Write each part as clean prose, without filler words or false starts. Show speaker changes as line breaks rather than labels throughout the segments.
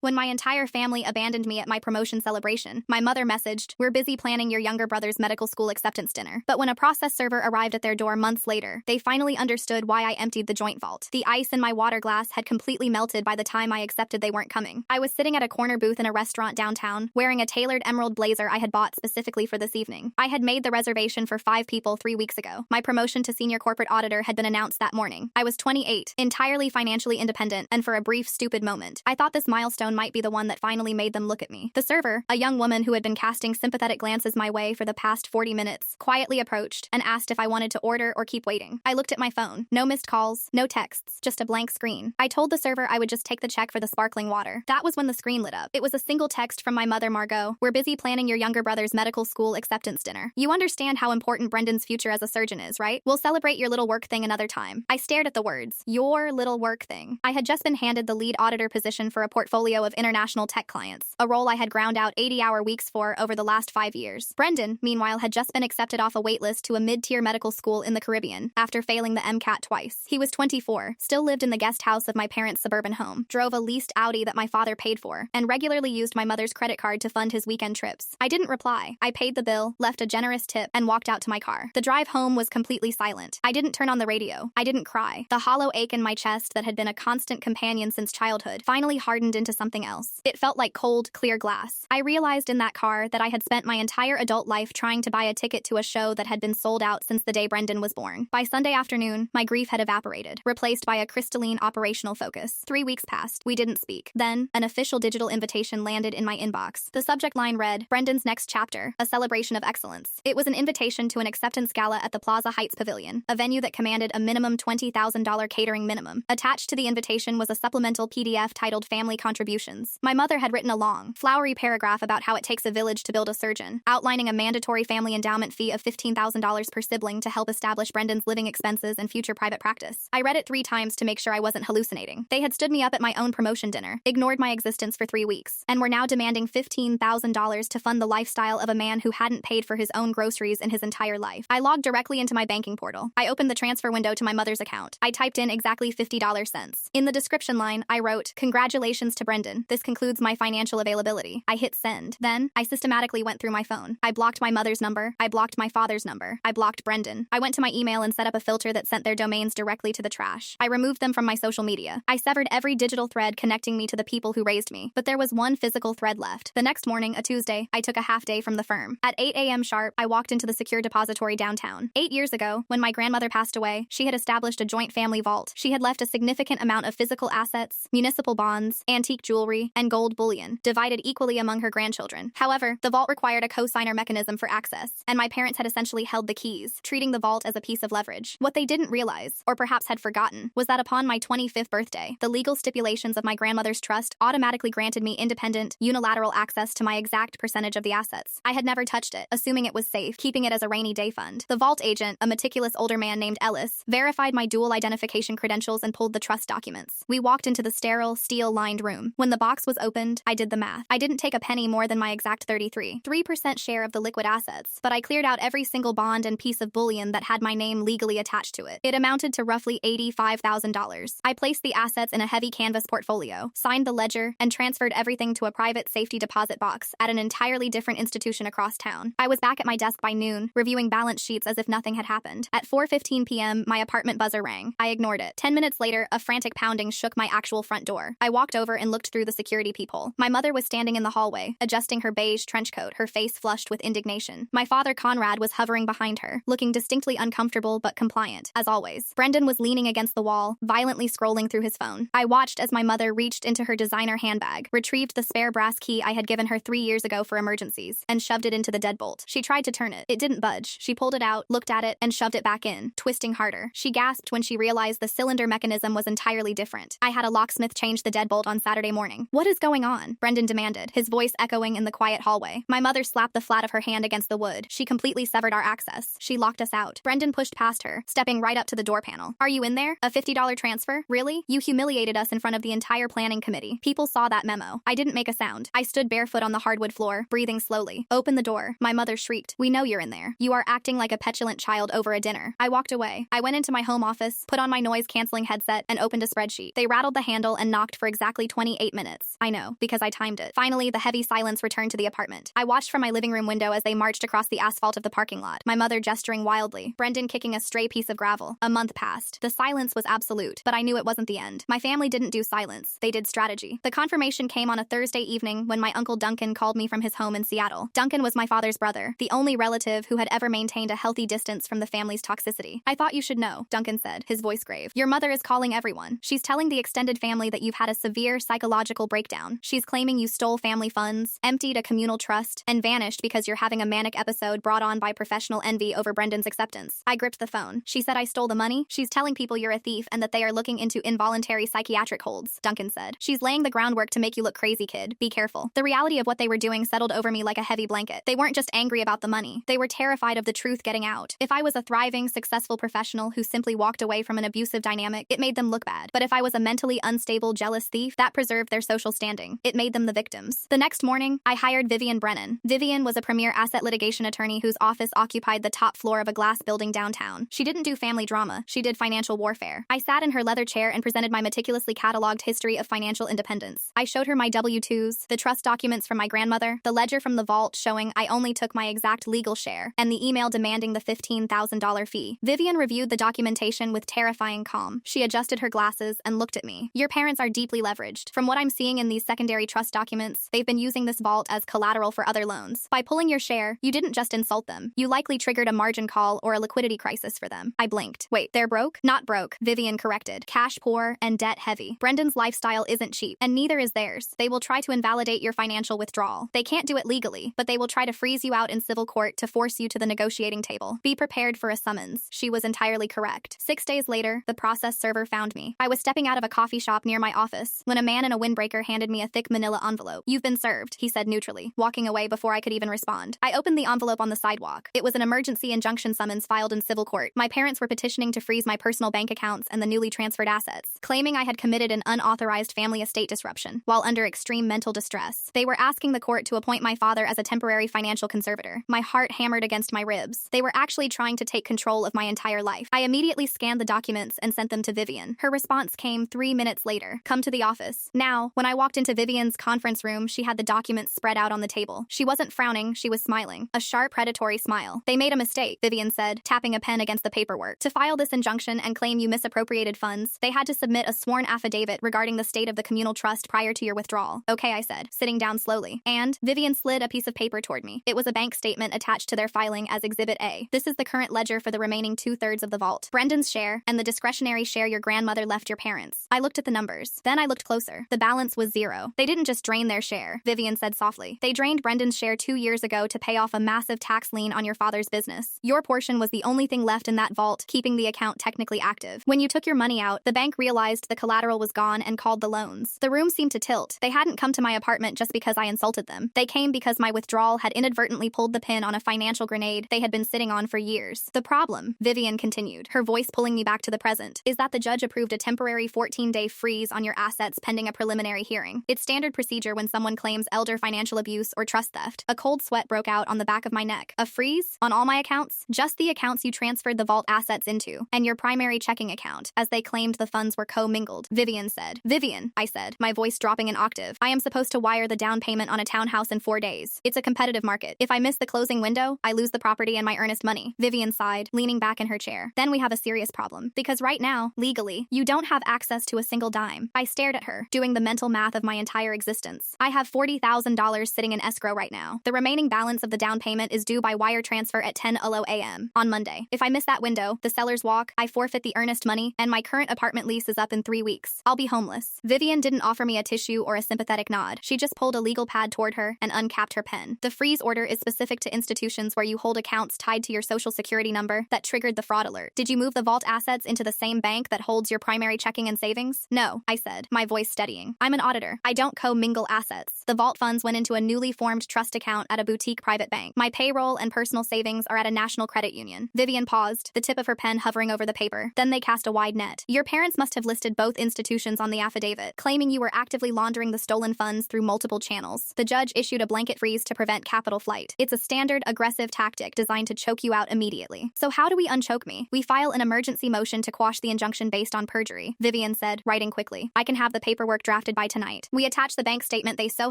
When my entire family abandoned me at my promotion celebration, my mother messaged, "We're busy planning your younger brother's medical school acceptance dinner." But when a process server arrived at their door months later, they finally understood why I emptied the joint vault. The ice in my water glass had completely melted by the time I accepted they weren't coming. I was sitting at a corner booth in a restaurant downtown, wearing a tailored emerald blazer I had bought specifically for this evening. I had made the reservation for 5 people 3 weeks ago. My promotion to senior corporate auditor had been announced that morning. I was 28, entirely financially independent, and for a brief, stupid moment, I thought this milestone might be the one that finally made them look at me. The server, a young woman who had been casting sympathetic glances my way for the past 40 minutes, quietly approached and asked if I wanted to order or keep waiting. I looked at my phone. No missed calls, no texts, just a blank screen. I told the server I would just take the check for the sparkling water. That was when the screen lit up. It was a single text from my mother, Margot. "We're busy planning your younger brother's medical school acceptance dinner. You understand how important Brendan's future as a surgeon is, right? We'll celebrate your little work thing another time." I stared at the words, "your little work thing." I had just been handed the lead auditor position for a portfolio of international tech clients, a role I had ground out 80-hour weeks for over the last 5 years. Brendan, meanwhile, had just been accepted off a waitlist to a mid-tier medical school in the Caribbean after failing the MCAT twice. He was 24, still lived in the guest house of my parents' suburban home, drove a leased Audi that my father paid for, and regularly used my mother's credit card to fund his weekend trips. I didn't reply. I paid the bill, left a generous tip, and walked out to my car. The drive home was completely silent. I didn't turn on the radio. I didn't cry. The hollow ache in my chest that had been a constant companion since childhood finally hardened into something else. It felt like cold, clear glass. I realized in that car that I had spent my entire adult life trying to buy a ticket to a show that had been sold out since the day Brendan was born. By Sunday afternoon, my grief had evaporated, replaced by a crystalline operational focus. 3 weeks passed. We didn't speak. Then, an official digital invitation landed in my inbox. The subject line read, "Brendan's next chapter, a celebration of excellence." It was an invitation to an acceptance gala at the Plaza Heights Pavilion, a venue that commanded a minimum $20,000 catering minimum. Attached to the invitation was a supplemental PDF titled Family Contributions. My mother had written a long, flowery paragraph about how it takes a village to build a surgeon, outlining a mandatory family endowment fee of $15,000 per sibling to help establish Brendan's living expenses and future private practice. I read it 3 times to make sure I wasn't hallucinating. They had stood me up at my own promotion dinner, ignored my existence for 3 weeks, and were now demanding $15,000 to fund the lifestyle of a man who hadn't paid for his own groceries in his entire life. I logged directly into my banking portal. I opened the transfer window to my mother's account. I typed in exactly 50 cents. In the description line, I wrote, "Congratulations to Brendan. This concludes my financial availability." I hit send. Then, I systematically went through my phone. I blocked my mother's number. I blocked my father's number. I blocked Brendan. I went to my email and set up a filter that sent their domains directly to the trash. I removed them from my social media. I severed every digital thread connecting me to the people who raised me. But there was one physical thread left. The next morning, a Tuesday, I took a half day from the firm. At 8 a.m. sharp, I walked into the secure depository downtown. 8 years ago, when my grandmother passed away, she had established a joint family vault. She had left a significant amount of physical assets, municipal bonds, antique jewelry, and gold bullion, divided equally among her grandchildren. However, the vault required a co-signer mechanism for access, and my parents had essentially held the keys, treating the vault as a piece of leverage. What they didn't realize, or perhaps had forgotten, was that upon my 25th birthday, the legal stipulations of my grandmother's trust automatically granted me independent, unilateral access to my exact percentage of the assets. I had never touched it, assuming it was safe, keeping it as a rainy day fund. The vault agent, a meticulous older man named Ellis, verified my dual identification credentials and pulled the trust documents. We walked into the sterile, steel-lined room. When the box was opened, I did the math. I didn't take a penny more than my exact 3% share of the liquid assets, but I cleared out every single bond and piece of bullion that had my name legally attached to it. It amounted to roughly $85,000. I placed the assets in a heavy canvas portfolio, signed the ledger, and transferred everything to a private safety deposit box at an entirely different institution across town. I was back at my desk by noon, reviewing balance sheets as if nothing had happened. At 4:15 p.m., my apartment buzzer rang. I ignored it. 10 minutes later, a frantic pounding shook my actual front door. I walked over and looked through the security peephole. My mother was standing in the hallway, adjusting her beige trench coat, her face flushed with indignation. My father, Conrad, was hovering behind her, looking distinctly uncomfortable but compliant, as always. Brendan was leaning against the wall, violently scrolling through his phone. I watched as my mother reached into her designer handbag, retrieved the spare brass key I had given her 3 years ago for emergencies, and shoved it into the deadbolt. She tried to turn it. It didn't budge. She pulled it out, looked at it, and shoved it back in, twisting harder. She gasped when she realized the cylinder mechanism was entirely different. I had a locksmith change the deadbolt on Saturday morning. "What is going on?" Brendan demanded, his voice echoing in the quiet hallway. My mother slapped the flat of her hand against the wood. She completely severed our access. She locked us out. Brendan pushed past her, stepping right up to the door panel. "Are you in there? A $50 transfer? Really? You humiliated us in front of the entire planning committee. People saw that memo." I didn't make a sound. I stood barefoot on the hardwood floor, breathing slowly. "Open the door." My mother shrieked. "We know you're in there. You are acting like a petulant child over a dinner." I walked away. I went into my home office, put on my noise-canceling headset, and opened a spreadsheet. They rattled the handle and knocked for exactly 28 minutes. I know, because I timed it. Finally, the heavy silence returned to the apartment. I watched from my living room window as they marched across the asphalt of the parking lot, my mother gesturing wildly, Brendan kicking a stray piece of gravel. A month passed. The silence was absolute, but I knew it wasn't the end. My family didn't do silence. They did strategy. The confirmation came on a Thursday evening when my uncle Duncan called me from his home in Seattle. Duncan was my father's brother, the only relative who had ever maintained a healthy distance from the family's toxicity. I thought you should know, Duncan said, his voice grave. Your mother is calling everyone. She's telling the extended family that you've had a severe psychological breakdown. She's claiming you stole family funds, emptied a communal trust, and vanished because you're having a manic episode brought on by professional envy over Brendan's acceptance. I gripped the phone. She said I stole the money. She's telling people you're a thief and that they are looking into involuntary psychiatric holds, Duncan said. She's laying the groundwork to make you look crazy, kid. Be careful. The reality of what they were doing settled over me like a heavy blanket. They weren't just angry about the money. They were terrified of the truth getting out. If I was a thriving, successful professional who simply walked away from an abusive dynamic, it made them look bad. But if I was a mentally unstable, jealous thief, that preserved their social standing. It made them the victims. The next morning, I hired Vivian Brennan. Vivian was a premier asset litigation attorney whose office occupied the top floor of a glass building downtown. She didn't do family drama. She did financial warfare. I sat in her leather chair and presented my meticulously cataloged history of financial independence. I showed her my W-2s, the trust documents from my grandmother, the ledger from the vault showing I only took my exact legal share, and the email demanding the $15,000 fee. Vivian reviewed the documentation with terrifying calm. She adjusted her glasses and looked at me. Your parents are deeply leveraged. From what I'm seeing in these secondary trust documents, they've been using this vault as collateral for other loans. By pulling your share, you didn't just insult them. You likely triggered a margin call or a liquidity crisis for them. I blinked. Wait, they're broke? Not broke, Vivian corrected. Cash poor and debt heavy. Brendan's lifestyle isn't cheap, and neither is theirs. They will try to invalidate your financial withdrawal. They can't do it legally, but they will try to freeze you out in civil court to force you to the negotiating table. Be prepared for a summons. She was entirely correct. 6 days later, the process server found me. I was stepping out of a coffee shop near my office when a man in a windbreaker handed me a thick manila envelope. You've been served, he said neutrally, walking away before I could even respond. I opened the envelope on the sidewalk. It was an emergency injunction summons filed in civil court. My parents were petitioning to freeze my personal bank accounts and the newly transferred assets, claiming I had committed an unauthorized family estate disruption while under extreme mental distress. They were asking the court to appoint my father as a temporary financial conservator. My heart hammered against my ribs. They were actually trying to take control of my entire life. I immediately scanned the documents and sent them to Vivian. Her response came 3 minutes later. Come to the office. Now, when I walked into Vivian's conference room, she had the documents spread out on the table. She wasn't frowning, she was smiling. A sharp, predatory smile. They made a mistake, Vivian said, tapping a pen against the paperwork. To file this injunction and claim you misappropriated funds, they had to submit a sworn affidavit regarding the state of the communal trust prior to your withdrawal. Okay, I said, sitting down slowly. And Vivian slid a piece of paper toward me. It was a bank statement attached to their filing as Exhibit A. This is the current ledger for the remaining 2/3 of the vault. Brendan's share, and the discretionary share your grandmother left your parents. I looked at the numbers. Then I looked closer. The balance was 0. They didn't just drain their share, Vivian said softly. They drained Brendan's share 2 years ago to pay off a massive tax lien on your father's business. Your portion was the only thing left in that vault, keeping the account technically active. When you took your money out, the bank realized the collateral was gone and called the loans. The room seemed to tilt. They hadn't come to my apartment just because I insulted them. They came because my withdrawal had inadvertently pulled the pin on a financial grenade they had been sitting on for years. The problem, Vivian continued, her voice pulling me back to the present, is that the judge approved a temporary 14-day freeze on your assets pending a preliminary hearing. It's standard procedure when someone claims elder financial abuse or trust theft. A cold sweat broke out on the back of my neck. A freeze? On all my accounts? Just the accounts you transferred the vault assets into, and your primary checking account, as they claimed the funds were co-mingled, Vivian said. Vivian, I said, my voice dropping an octave. I am supposed to wire the down payment on a townhouse in 4 days. It's a competitive market. If I miss the closing window, I lose the property and my earnest money. Vivian sighed, leaning back in her chair. Then we have a serious problem. Because right now, legally, you don't have access to a single dime. I stared at her, doing the mental math of my entire existence. I have $40,000 sitting in escrow right now. The remaining balance of the down payment is due by wire transfer at 10:00 a.m. on Monday. If I miss that window, the seller's walk, I forfeit the earnest money, and my current apartment lease is up in 3 weeks. I'll be homeless. Vivian didn't offer me a tissue or a sympathetic nod. She just pulled a legal pad toward her and uncapped her pen. The freeze order is specific to institutions where you hold accounts tied to your social security number that triggered the fraud alert. Did you move the vault assets into the same bank that holds your primary checking and savings? No, I said, my voice steadying. I'm an auditor. I don't co-mingle assets. The vault funds went into a newly formed trust account at a boutique private bank. My payroll and personal savings are at a national credit union. Vivian paused, the tip of her pen hovering over the paper. Then they cast a wide net. Your parents must have listed both institutions on the affidavit, claiming you were actively laundering the stolen funds through multiple channels. The judge issued a blanket freeze to prevent capital flight. It's a standard, aggressive tactic designed to choke you out immediately. So how do we unchoke me? We file an emergency motion to quash the injunction based on perjury, Vivian said, writing quickly. I can have the paperwork drafted drafted by tonight. We attached the bank statement they so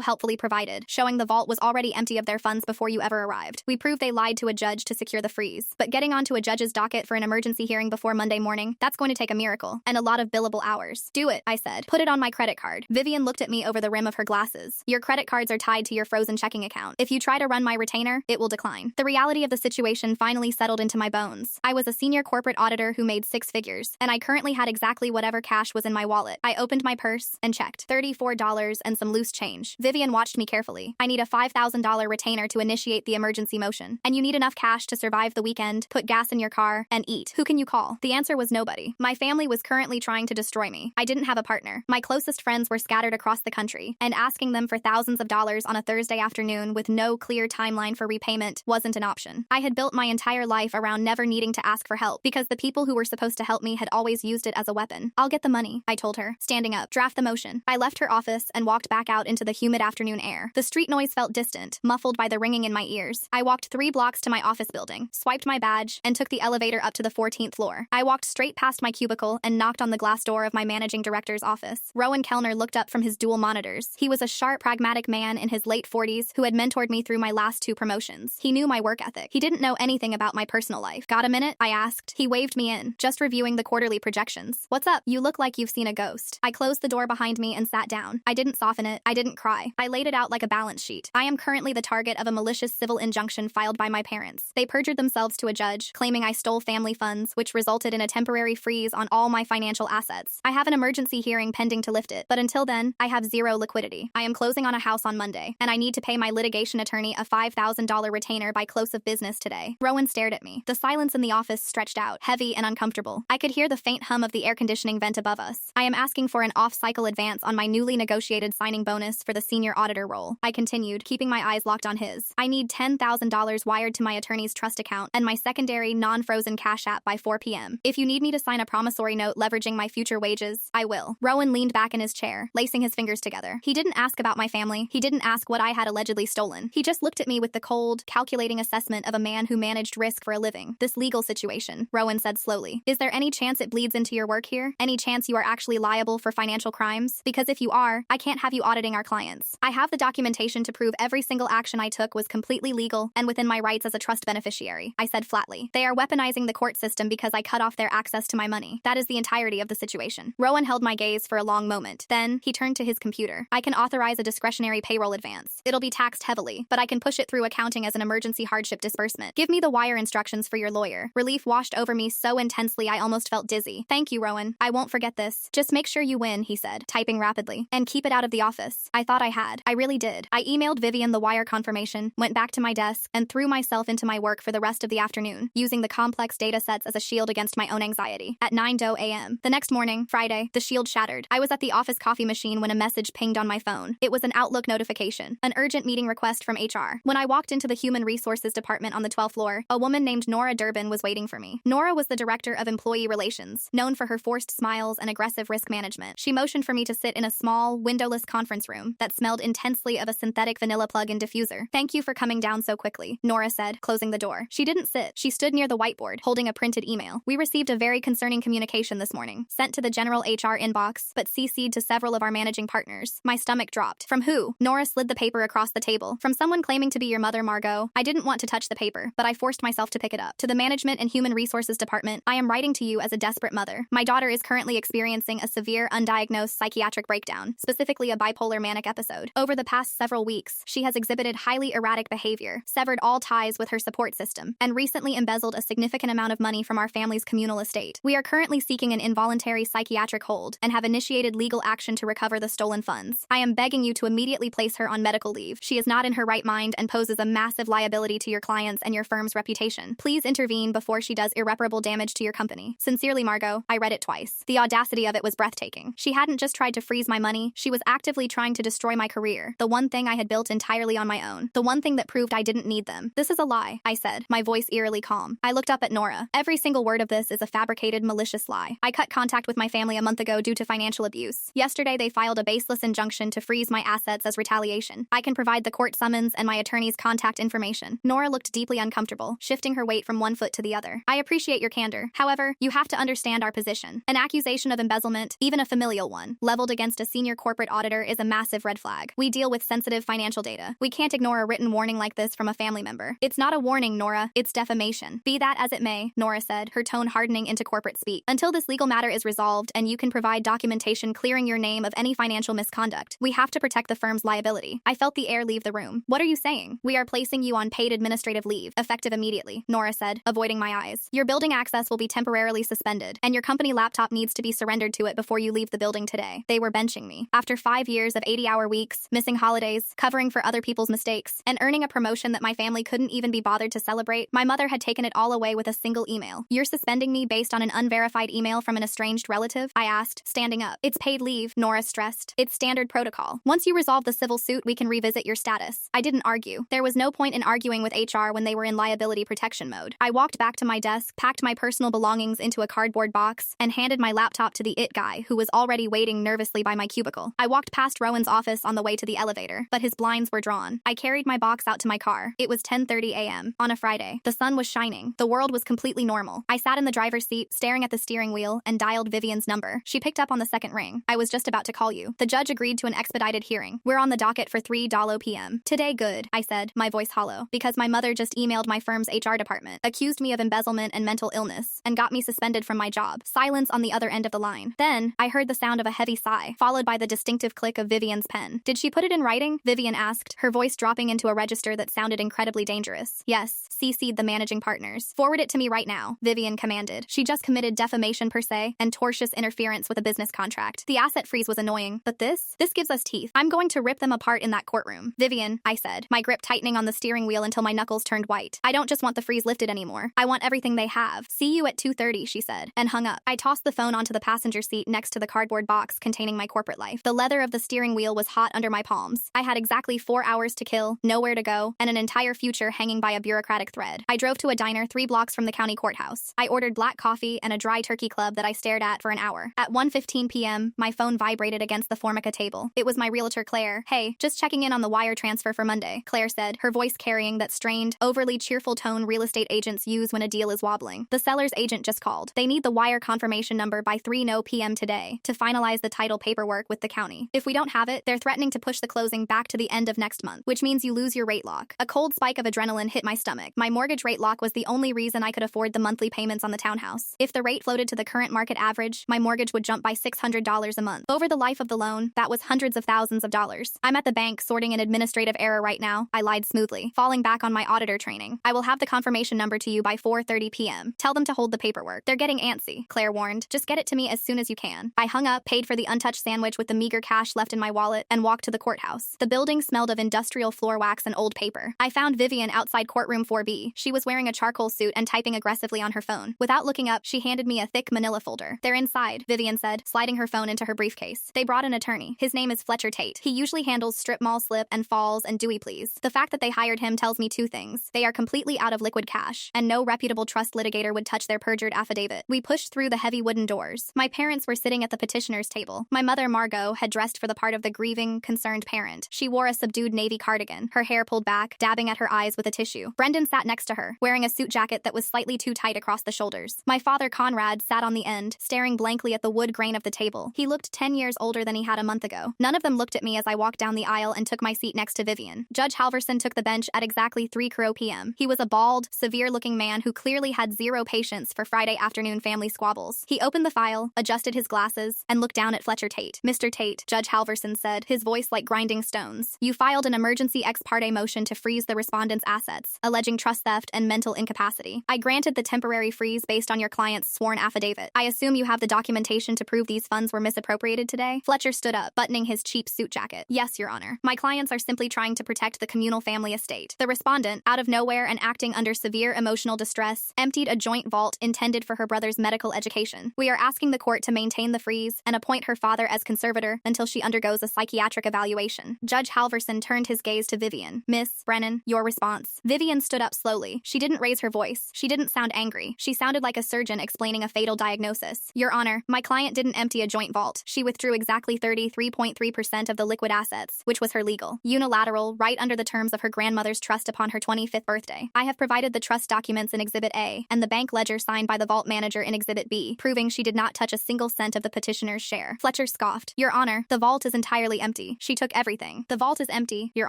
helpfully provided, showing the vault was already empty of their funds before you ever arrived. We proved they lied to a judge to secure the freeze. But getting onto a judge's docket for an emergency hearing before Monday morning, that's going to take a miracle, and a lot of billable hours. Do it, I said. Put it on my credit card. Vivian looked at me over the rim of her glasses. Your credit cards are tied to your frozen checking account. If you try to run my retainer, it will decline. The reality of the situation finally settled into my bones. I was a senior corporate auditor who made six figures, and I currently had exactly whatever cash was in my wallet. I opened my purse and checked $34 and some loose change. Vivian watched me carefully. I need a $5,000 retainer to initiate the emergency motion, and you need enough cash to survive the weekend, put gas in your car, and eat. Who can you call? The answer was nobody. My family was currently trying to destroy me. I didn't have a partner. My closest friends were scattered across the country, and asking them for thousands of dollars on a Thursday afternoon with no clear timeline for repayment wasn't an option. I had built my entire life around never needing to ask for help because the people who were supposed to help me had always used it as a weapon. I'll get the money, I told her, standing up. Draft the motion. I left her office and walked back out into the humid afternoon air. The street noise felt distant, muffled by the ringing in my ears. I walked 3 blocks to my office building, swiped my badge, and took the elevator up to the 14th floor. I walked straight past my cubicle and knocked on the glass door of my managing director's office. Rowan Kellner looked up from his dual monitors. He was a sharp, pragmatic man in his late 40s who had mentored me through my last 2 promotions. He knew my work ethic. He didn't know anything about my personal life. Got a minute? I asked. He waved me in, just reviewing the quarterly projections. What's up? You look like you've seen a ghost. I closed the door behind me and sat down. I didn't soften it. I didn't cry. I laid it out like a balance sheet. I am currently the target of a malicious civil injunction filed by my parents. They perjured themselves to a judge, claiming I stole family funds, which resulted in a temporary freeze on all my financial assets. I have an emergency hearing pending to lift it, but until then, I have zero liquidity. I am closing on a house on Monday, and I need to pay my litigation attorney a $5,000 retainer by close of business today. Rowan stared at me. The silence in the office stretched out, heavy and uncomfortable. I could hear the faint hum of the air conditioning vent above us. I am asking for an off-cycle advance on my newly negotiated signing bonus for the senior auditor role. I continued, keeping my eyes locked on his. I need $10,000 wired to my attorney's trust account and my secondary non-frozen cash app by 4 p.m. If you need me to sign a promissory note leveraging my future wages, I will. Rowan leaned back in his chair, lacing his fingers together. He didn't ask about my family. He didn't ask what I had allegedly stolen. He just looked at me with the cold, calculating assessment of a man who managed risk for a living. This legal situation, Rowan said slowly. Is there any chance it bleeds into your work here? Any chance you are actually liable for financial crimes? Because if you are, I can't have you auditing our clients. I have the documentation to prove every single action I took was completely legal and within my rights as a trust beneficiary, I said flatly. They are weaponizing the court system because I cut off their access to my money. That is the entirety of the situation. Rowan held my gaze for a long moment. Then, he turned to his computer. I can authorize a discretionary payroll advance. It'll be taxed heavily, but I can push it through accounting as an emergency hardship disbursement. Give me the wire instructions for your lawyer. Relief washed over me so intensely I almost felt dizzy. Thank you, Rowan. I won't forget this. Just make sure you win, he said, typing rapidly. And keep it out of the office. I thought I had. I really did. I emailed Vivian the wire confirmation, went back to my desk, and threw myself into my work for the rest of the afternoon, using the complex data sets as a shield against my own anxiety. At 9:00 a.m. The next morning, Friday, the shield shattered. I was at the office coffee machine when a message pinged on my phone. It was an Outlook notification, an urgent meeting request from HR. When I walked into the Human Resources Department on the 12th floor, a woman named Nora Durbin was waiting for me. Nora was the director of employee relations, known for her forced smiles and aggressive risk management. She motioned for me to sit in a small, windowless conference room that smelled intensely of a synthetic vanilla plug-in diffuser. Thank you for coming down so quickly, Nora said, closing the door. She didn't sit. She stood near the whiteboard, holding a printed email. We received a very concerning communication this morning, sent to the general HR inbox, but CC'd to several of our managing partners. My stomach dropped. From who? Nora slid the paper across the table. From someone claiming to be your mother, Margot. I didn't want to touch the paper, but I forced myself to pick it up. To the Management and Human Resources Department, I am writing to you as a desperate mother. My daughter is currently experiencing a severe, undiagnosed psychiatric breakdown, specifically a bipolar manic episode. Over the past several weeks, she has exhibited highly erratic behavior, severed all ties with her support system, and recently embezzled a significant amount of money from our family's communal estate. We are currently seeking an involuntary psychiatric hold and have initiated legal action to recover the stolen funds. I am begging you to immediately place her on medical leave. She is not in her right mind and poses a massive liability to your clients and your firm's reputation. Please intervene before she does irreparable damage to your company. Sincerely, Margot. I read it twice. The audacity of it was breathtaking. She hadn't just tried to freeze my money, she was actively trying to destroy my career, the one thing I had built entirely on my own, the one thing that proved I didn't need them. This is a lie, I said, my voice eerily calm. I looked up at Nora. Every single word of this is a fabricated, malicious lie. I cut contact with my family a month ago due to financial abuse. Yesterday, they filed a baseless injunction to freeze my assets as retaliation. I can provide the court summons and my attorney's contact information. Nora looked deeply uncomfortable, shifting her weight from one foot to the other. I appreciate your candor. However, you have to understand our position. An accusation of embezzlement, even a familial one, leveled against a senior corporate auditor is a massive red flag. We deal with sensitive financial data. We can't ignore a written warning like this from a family member. It's not a warning, Nora. It's defamation. Be that as it may, Nora said, her tone hardening into corporate speak. Until this legal matter is resolved and you can provide documentation clearing your name of any financial misconduct, we have to protect the firm's liability. I felt the air leave the room. What are you saying? We are placing you on paid administrative leave, effective immediately, Nora said, avoiding my eyes. Your building access will be temporarily suspended, and your company laptop needs to be surrendered to it before you leave the building today. They were benching me. After 5 years of 80-hour weeks, missing holidays, covering for other people's mistakes, and earning a promotion that my family couldn't even be bothered to celebrate, my mother had taken it all away with a single email. You're suspending me based on an unverified email from an estranged relative? I asked, standing up. It's paid leave, Nora stressed. It's standard protocol. Once you resolve the civil suit, we can revisit your status. I didn't argue. There was no point in arguing with HR when they were in liability protection mode. I walked back to my desk, packed my personal belongings into a cardboard box, and handed my laptop to the IT guy who was already waiting nervously by my cubicle. I walked past Rowan's office on the way to the elevator, but his blinds were drawn. I carried my box out to my car. It was 10:30 a.m. on a Friday. The sun was shining. The world was completely normal. I sat in the driver's seat, staring at the steering wheel, and dialed Vivian's number. She picked up on the second ring. I was just about to call you. The judge agreed to an expedited hearing. We're on the docket for 3:00 p.m. Today, good, I said, my voice hollow, because my mother just emailed my firm's HR department, accused me of embezzlement and mental illness, and got me suspended from my job. Silence on the other end of the line. Then, I heard the sound of a heavy sigh, followed by the distinctive click of Vivian's pen. Did she put it in writing? Vivian asked, her voice dropping into a register that sounded incredibly dangerous. Yes, CC'd the managing partners. Forward it to me right now, Vivian commanded. She just committed defamation per se and tortious interference with a business contract. The asset freeze was annoying, but this gives us teeth. I'm going to rip them apart in that courtroom. Vivian, I said, my grip tightening on the steering wheel until my knuckles turned white. I don't just want the freeze lifted anymore. I want everything they have. See you at 2:30, she said, and hung up. I tossed the phone onto the passenger seat next to the cardboard box containing my corporate life. The leather of the steering wheel was hot under my palms. I had exactly 4 hours to kill, nowhere to go, and an entire future hanging by a bureaucratic thread. I drove to a diner 3 blocks from the county courthouse. I ordered black coffee and a dry turkey club that I stared at for an hour. At 1:15 p.m., my phone vibrated against the Formica table. It was my realtor, Claire. Hey, just checking in on the wire transfer for Monday, Claire said, her voice carrying that strained, overly cheerful tone real estate agents use when a deal is wobbling. The seller's agent just called. They need the wire confirmation number by 3:00 p.m. today to finalize the title paperwork with the county. If we don't have it, they're threatening to push the closing back to the end of next month, which means you lose your rate lock. A cold spike of adrenaline hit my stomach. My mortgage rate lock was the only reason I could afford the monthly payments on the townhouse. If the rate floated to the current market average, my mortgage would jump by $600 a month. Over the life of the loan, that was hundreds of thousands of dollars. I'm at the bank sorting an administrative error right now, I lied smoothly, falling back on my auditor training. I will have the confirmation number to you by 4:30 p.m. Tell them to hold the paperwork. They're getting antsy, Claire warned. Just get it to me as soon as you can. I hung up, paid for the untouched sandwich with the meager cash left in my wallet, and walked to the courthouse. The building smelled of industrial floor wax and old paper. I found Vivian outside courtroom 4B. She was wearing a charcoal suit and typing aggressively on her phone. Without looking up, she handed me a thick manila folder. They're inside, Vivian said, sliding her phone into her briefcase. They brought an attorney. His name is Fletcher Tate. He usually handles strip mall slip and falls and Dewey please. The fact that they hired him tells me 2 things. They are completely out of liquid cash, and no reputable trust litigator would touch their perjured affidavit. We pushed through the heavy wooden doors. My parents were sitting at the petitioner's table. My mother, Margot, had dressed for the part of the grieving, concerned parent. She wore a subdued navy cardigan, her hair pulled back, dabbing at her eyes with a tissue. Brendan sat next to her, wearing a suit jacket that was slightly too tight across the shoulders. My father, Conrad, sat on the end, staring blankly at the wood grain of the table. He looked 10 years older than he had a month ago. None of them looked at me as I walked down the aisle and took my seat next to Vivian. Judge Halverson took the bench at exactly 3:00 p.m. He was a bald, severe-looking man who clearly had zero patience for Friday afternoon family squabbles. He opened the file, adjusted his glasses, and looked down at Fletcher Tate. Mr. Tate, Judge Halverson said, his voice like grinding stones. You filed an emergency ex parte motion to freeze the respondent's assets, alleging trust theft and mental incapacity. I granted the temporary freeze based on your client's sworn affidavit. I assume you have the documentation to prove these funds were misappropriated today? Fletcher stood up, buttoning his cheap suit jacket. Yes, Your Honor. My clients are simply trying to protect the communal family estate. The respondent, out of nowhere and acting under severe emotional distress, emptied a joint vault intended for her brother's medical education. We are asking the court to maintain the freeze and appoint her father as conservator until she undergoes a psychiatric evaluation. Judge Halverson turned his gaze to Vivian. Miss Brennan, your response. Vivian stood up slowly. She didn't raise her voice. She didn't sound angry. She sounded like a surgeon explaining a fatal diagnosis. Your Honor, my client didn't empty a joint vault. She withdrew exactly 33.3% of the liquid assets, which was her legal, unilateral, right under the terms of her grandmother's trust upon her 25th birthday. I have provided the trust documents in Exhibit A and the bank ledger signed by the vault manager in Exhibit B, proving she did not touch a single cent of the petitioner's share. Fletcher mother scoffed. Your Honor, the vault is entirely empty. She took everything. The vault is empty, Your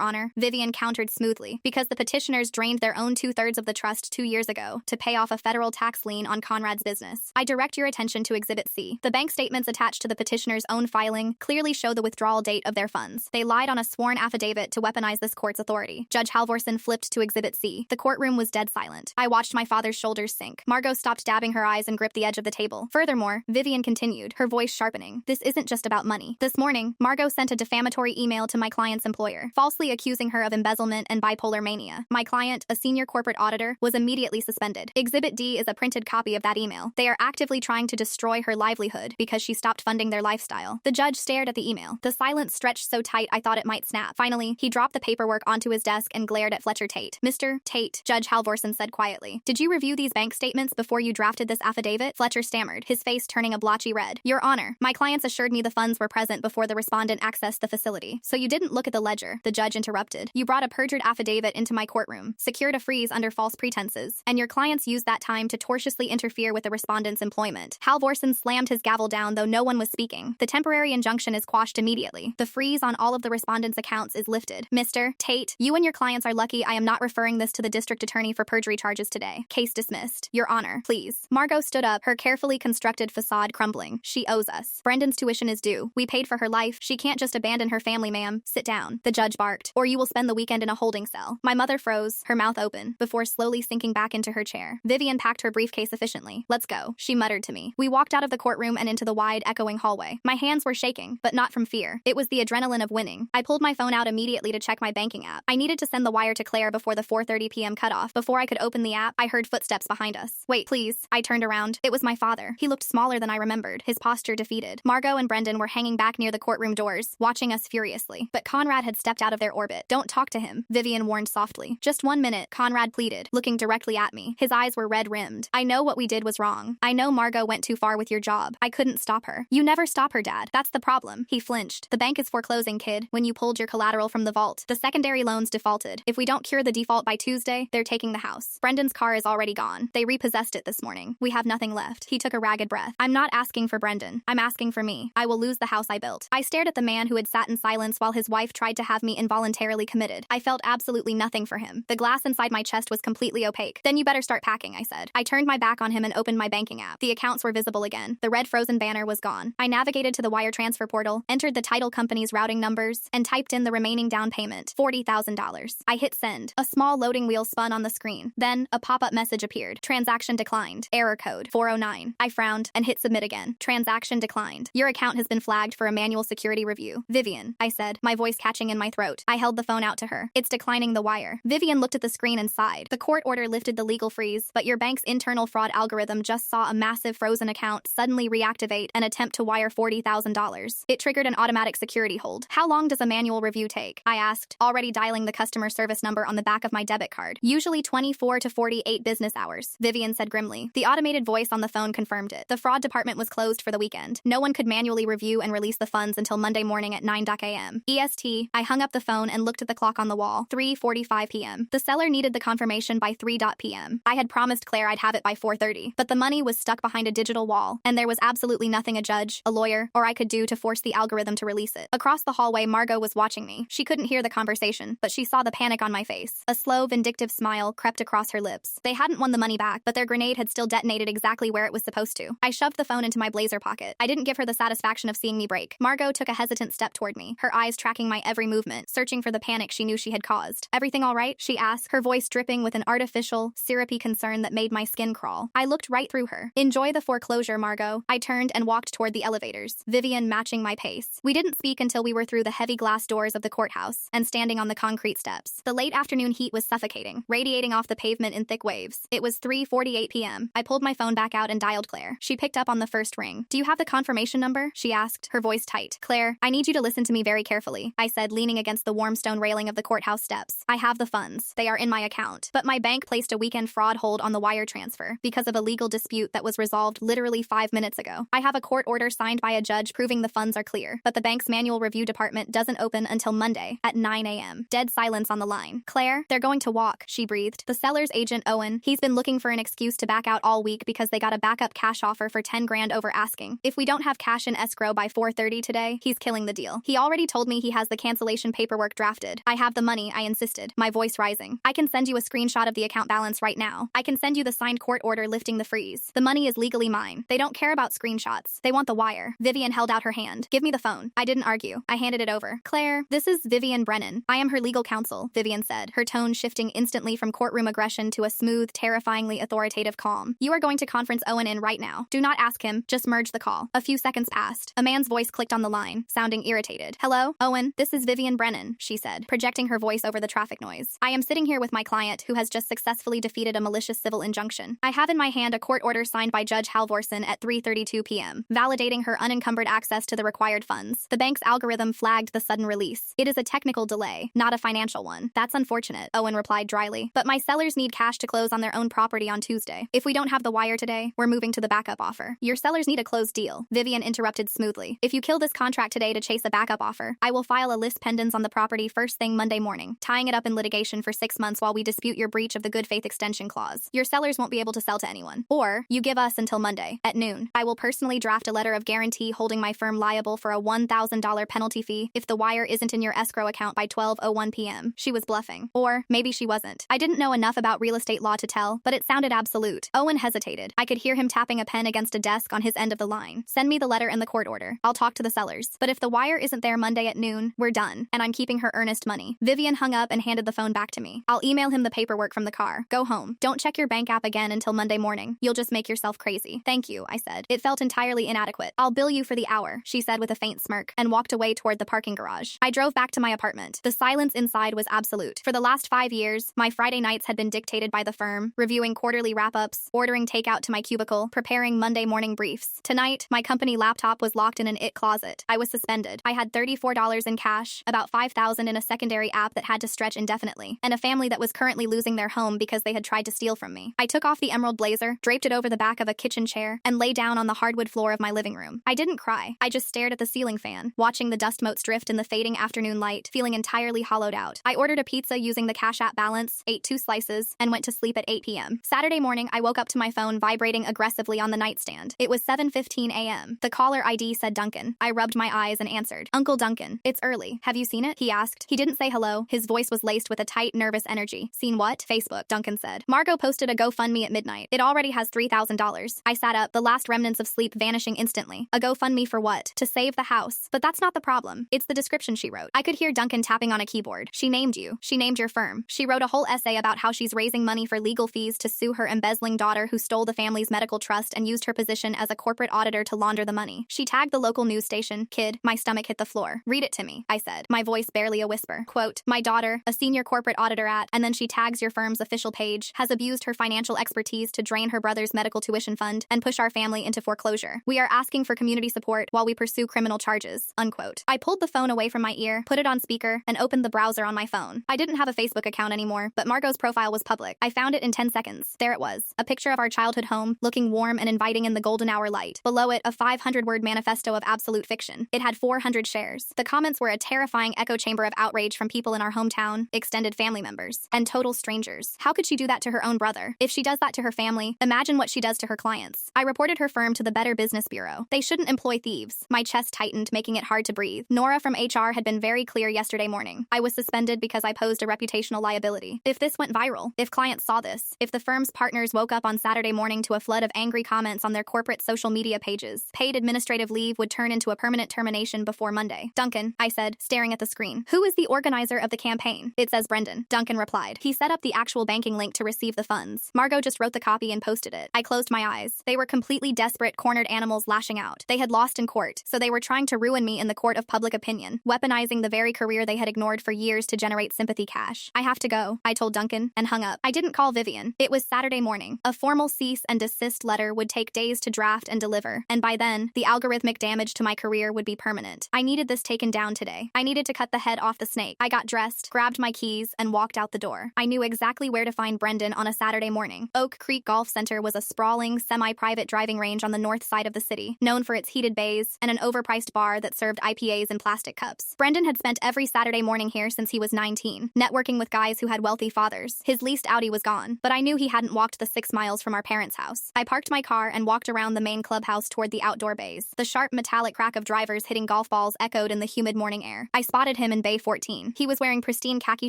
Honor, Vivian countered smoothly, because the petitioners drained their own 2/3 of the trust 2 years ago to pay off a federal tax lien on Conrad's business. I direct your attention to Exhibit C. The bank statements attached to the petitioner's own filing clearly show the withdrawal date of their funds. They lied on a sworn affidavit to weaponize this court's authority. Judge Halvorson flipped to Exhibit C. The courtroom was dead silent. I watched my father's shoulders sink. Margot stopped dabbing her eyes and gripped the edge of the table. Furthermore, Vivian continued, her voice sharpening. This isn't just about money. This morning, Margot sent a defamatory email to my client's employer, falsely accusing her of embezzlement and bipolar mania. My client, a senior corporate auditor, was immediately suspended. Exhibit D is a printed copy of that email. They are actively trying to destroy her livelihood because she stopped funding their lifestyle. The judge stared at the email. The silence stretched so tight I thought it might snap. Finally, he dropped the paperwork onto his desk and glared at Fletcher Tate. Mr. Tate, Judge Halvorson said quietly, did you review these bank statements before you drafted this affidavit? Fletcher stammered, his face turning a blotchy red. Your Honor, my clients assured me the funds were present before the respondent accessed the facility. So you didn't look at the ledger, the judge interrupted. You brought a perjured affidavit into my courtroom, secured a freeze under false pretenses, and your clients used that time to tortiously interfere with the respondent's employment. Halvorson slammed his gavel down though no one was speaking. The temporary injunction is quashed immediately. The freeze on all of the respondent's accounts is lifted. Mr. Tate, you and your clients are lucky I am not referring this to the district attorney for perjury charges today. Case dismissed. Your Honor, please. Margot stood up, her carefully constructed facade crumbling. She owes us. Brendan's tuition is due. We paid for her life. She can't just abandon her family, ma'am. Sit down. The judge barked. Or you will spend the weekend in a holding cell. My mother froze, her mouth open, before slowly sinking back into her chair. Vivian packed her briefcase efficiently. Let's go, she muttered to me. We walked out of the courtroom and into the wide, echoing hallway. My hands were shaking, but not from fear. It was the adrenaline of winning. I pulled my phone out immediately to check my banking app. I needed to send the wire to Claire before the 4:30 p.m. cutoff. Before I could open the app, I heard footsteps behind us. Wait, please. I turned around. It was my father. He looked smaller than I remembered, his posture defeated. Margot and Brendan were hanging back near the courtroom doors, watching us furiously. But Conrad had stepped out of their orbit. Don't talk to him, Vivian warned softly. Just 1 minute, Conrad pleaded, looking directly at me. His eyes were red-rimmed. I know what we did was wrong. I know Margot went too far with your job. I couldn't stop her. You never stop her, Dad. That's the problem. He flinched. The bank is foreclosing, kid. When you pulled your collateral from the vault, the secondary loans defaulted. If we don't cure the default by Tuesday, they're taking the house. Brendan's car is already gone. They repossessed it this morning. We have nothing left. He took a ragged breath. I'm not asking for Brendan. I'm asking for me. I will lose the house I built. I stared at the man who had sat in silence while his wife tried to have me involuntarily committed. I felt absolutely nothing for him. The glass inside my chest was completely opaque. Then you better start packing, I said. I turned my back on him and opened my banking app. The accounts were visible again. The red frozen banner was gone. I navigated to the wire transfer portal, entered the title company's routing numbers, and typed in the remaining down payment, $40,000. I hit send. A small loading wheel spun on the screen. Then, a pop-up message appeared. Transaction declined. Error code 409. I frowned and hit submit again. Transaction declined. Your account has been flagged for a manual security review. Vivian, I said, my voice catching in my throat. I held the phone out to her. It's declining the wire. Vivian looked at the screen and sighed. The court order lifted the legal freeze, but your bank's internal fraud algorithm just saw a massive frozen account suddenly reactivate and attempt to wire $40,000. It triggered an automatic security hold. How long does a manual review take? I asked, already dialing the customer service number on the back of my debit card. Usually 24 to 48 business hours, Vivian said grimly. The automated voice on the phone confirmed it. The fraud department was closed for the weekend. No one could manually review and release the funds until Monday morning at 9 a.m. EST. I hung up the phone and looked at the clock on the wall. 3:45 p.m. The seller needed the confirmation by 3 p.m. I had promised Claire I'd have it by 4:30, but the money was stuck behind a digital wall, and there was absolutely nothing a judge, a lawyer, or I could do to force the algorithm to release it. Across the hallway, Margot was watching me. She couldn't hear the conversation, but she saw the panic on my face. A slow, vindictive smile crept across her lips. They hadn't won the money back, but their grenade had still detonated exactly where it was supposed to. I shoved the phone into my blazer pocket. I didn't give her the satisfaction of seeing me break. Margot took a hesitant step toward me, her eyes tracking my every movement, searching for the panic she knew she had caused. Everything all right? She asked, her voice dripping with an artificial, syrupy concern that made my skin crawl. I looked right through her. Enjoy the foreclosure, Margot. I turned and walked toward the elevators, Vivian matching my pace. We didn't speak until we were through the heavy glass doors of the courthouse and standing on the concrete steps. The late afternoon heat was suffocating, radiating off the pavement in thick waves. It was 3:48 p.m. I pulled my phone back out and dialed Claire. She picked up on the first ring. Do you have the confirmation number? She asked, her voice tight. Claire, I need you to listen to me very carefully, I said, leaning against the warm stone railing of the courthouse steps. I have the funds. They are in my account. But my bank placed a weekend fraud hold on the wire transfer because of a legal dispute that was resolved literally 5 minutes ago. I have a court order signed by a judge proving the funds are clear, but the bank's manual review department doesn't open until Monday at 9 a.m. Dead silence on the line. Claire, they're going to walk, she breathed. The seller's agent, Owen, he's been looking for an excuse to back out all week because they got a backup cash offer for 10 grand over asking. If we don't have cash in escrow by 4:30 today, he's killing the deal. He already told me he has the cancellation paperwork drafted. I have the money, I insisted, my voice rising. I can send you a screenshot of the account balance right now. I can send you the signed court order lifting the freeze. The money is legally mine. They don't care about screenshots. They want the wire. Vivian held out her hand. Give me the phone. I didn't argue. I handed it over. Claire, this is Vivian Brennan. I am her legal counsel, Vivian said, her tone shifting instantly from courtroom aggression to a smooth, terrifyingly authoritative calm. You are going to conference Owen in right now. Do not ask him. Just merge the call. A few seconds passed. A man's voice clicked on the line, sounding irritated. Hello, Owen, this is Vivian Brennan, she said, projecting her voice over the traffic noise. I am sitting here with my client who has just successfully defeated a malicious civil injunction. I have in my hand a court order signed by Judge Halvorson at 3:32 p.m., validating her unencumbered access to the required funds. The bank's algorithm flagged the sudden release. It is a technical delay, not a financial one. That's unfortunate, Owen replied dryly. But my sellers need cash to close on their own property on Tuesday. If we don't have the wire today, we're moving to the backup offer. Your sellers need a closed deal, Vivian interrupted smoothly. If you kill this contract today to chase a backup offer, I will file a lis pendens on the property first thing Monday morning, tying it up in litigation for 6 months while we dispute your breach of the good faith extension clause. Your sellers won't be able to sell to anyone. Or, you give us until Monday, at noon. I will personally draft a letter of guarantee holding my firm liable for a $1,000 penalty fee if the wire isn't in your escrow account by 12:01 p.m. She was bluffing. Or, maybe she wasn't. I didn't know enough about real estate law to tell, but it sounded absolute. Owen hesitated. I could hear him tapping a pen against a desk on his end of the line. Send me the letter and the court order. I'll talk to the sellers. But if the wire isn't there Monday at noon, we're done, and I'm keeping her earnest money. Vivian hung up and handed the phone back to me. I'll email him the paperwork from the car. Go home. Don't check your bank app again until Monday morning. You'll just make yourself crazy. Thank you, I said. It felt entirely inadequate. I'll bill you for the hour, she said with a faint smirk, and walked away toward the parking garage. I drove back to my apartment. The silence inside was absolute. For the last 5 years, my Friday nights had been dictated by the firm, reviewing quarterly wrap-ups, ordering takeout to my cubicle, preparing Monday morning briefs. Tonight, my company laptop was locked in an IT closet. I was suspended. I had $34 in cash, about $5,000 in a secondary app that had to stretch indefinitely, and a family that was currently losing their home because they had tried to steal from me. I took off the emerald blazer, draped it over the back of a kitchen chair, and lay down on the hardwood floor of my living room. I didn't cry. I just stared at the ceiling fan, watching the dust motes drift in the fading afternoon light, feeling entirely hollowed out. I ordered a pizza using the Cash App balance, ate 2 slices, and went to sleep at 8 p.m. Saturday morning, I woke up to my phone vibrating aggressively on the nightstand. It was 7:15 a.m. The caller ID said Duncan. I rubbed my eyes and answered. Uncle Duncan, it's early. Have you seen it? He asked. He didn't say hello. His voice was laced with a tight, nervous energy. Seen what? Facebook, Duncan said. Margot posted a GoFundMe at midnight. It already has $3,000. I sat up, the last remnants of sleep vanishing instantly. A GoFundMe for what? To save the house. But that's not the problem. It's the description she wrote. I could hear Duncan tapping on a keyboard. She named you. She named your firm. She wrote a whole essay about how she's raising money for legal fees to sue her embezzling daughter who stole the family's medical trust and used her position as a corporate auditor to launder the money. She tagged the local news station. Kid, my stomach hit the floor. Read it to me, I said, my voice barely a whisper. Quote, my daughter, a senior corporate auditor at, and then she tags your firm's official page, has abused her financial expertise to drain her brother's medical tuition fund and push our family into foreclosure. We are asking for community support while we pursue criminal charges, unquote. I pulled the phone away from my ear, put it on speaker, and opened the browser on my phone. I didn't have a Facebook account anymore, but Margot's profile was public. I found it in 10 seconds. There it was, a picture of our childhood home, looking warm and inviting in the golden hour light. Below it, a 500-word manifesto of absolute fiction. It had 400 shares. The comments were a terrifying echo chamber of outrage from people in our hometown, extended family members, and total strangers. How could she do that to her own brother? If she does that to her family, imagine what she does to her clients. I reported her firm to the Better Business Bureau. They shouldn't employ thieves. My chest tightened, making it hard to breathe. Nora from HR had been very clear yesterday morning. I was suspended because I posed a reputational liability. If this went viral, if clients saw this, if the firm's partners woke up on Saturday morning to a flood of angry comments on their corporate social media pages, paid administrative leave would turn into a permanent termination before Monday. Duncan, I said, staring at the screen. Who is the organizer of the campaign? It says Brendan. Duncan replied. He set up the actual banking link to receive the funds. Margot just wrote the copy and posted it. I closed my eyes. They were completely desperate, cornered animals lashing out. They had lost in court, so they were trying to ruin me in the court of public opinion, weaponizing the very career they had ignored for years to generate sympathy cash. I have to go, I told Duncan, and hung up. I didn't call Vivian. It was Saturday morning. A formal cease and desist letter would take days to draft and deliver, and by then, the algorithmic damage to my career would be permanent. I needed this taken down today. I needed to cut the head off the snake. I got dressed, grabbed my keys, and walked out the door. I knew exactly where to find Brendan on a Saturday morning. Oak Creek Golf Center was a sprawling, semi-private driving range on the north side of the city, known for its heated bays and an overpriced bar that served IPAs in plastic cups. Brendan had spent every Saturday morning here since he was 19, networking with guys who had wealthy fathers. His leased Audi was gone, but I knew he hadn't walked the 6 miles from our parents' house. I parked my car and walked around the main clubhouse toward the outdoor bays. The sharp metallic crack of drivers hitting golf balls echoed in the humid morning air. I spotted him in Bay 14. He was wearing pristine khaki